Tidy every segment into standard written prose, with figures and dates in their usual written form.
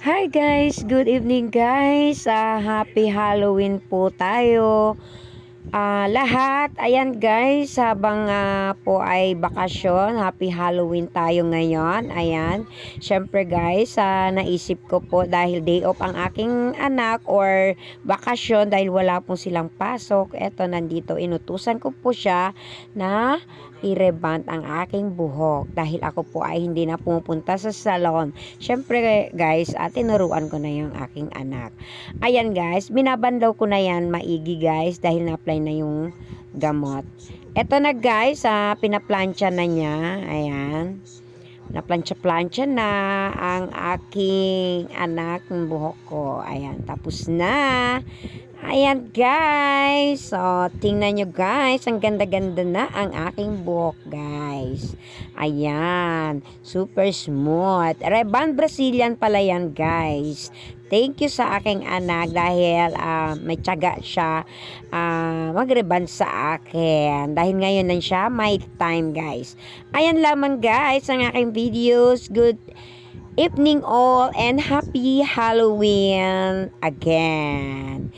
Hi guys, good evening guys. Happy Halloween po tayo. Lahat, ayan guys, habang po ay bakasyon, happy Halloween tayo ngayon. Ayan, syempre guys, naisip ko po dahil day off ang aking anak or bakasyon dahil wala po silang pasok. Eto, nandito, inutusan ko po siya na i-reband ang aking buhok dahil ako po ay hindi na pumupunta sa salon. Syempre guys, tinuruan ko na yung aking anak. Ayan guys, binabandaw ko na yan maigi guys dahil na-apply na yung gamot. Eto na guys, pinaplansya na niya. Ayan. Naplansya-plansya na ang aking anak ng buhok ko. Ayan, tapos na. Ayan guys. So, tingnan nyo guys. Ang ganda-ganda na ang aking buhok guys. Ayan. Super smooth. Reband Brazilian pala yan guys. Thank you sa aking anak dahil may tiyaga siya mag-reband sa akin. Dahil ngayon lang siya may time guys. Ayan lamang guys ang aking videos. Good evening all and happy Halloween again.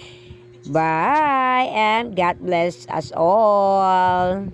Bye and God bless us all.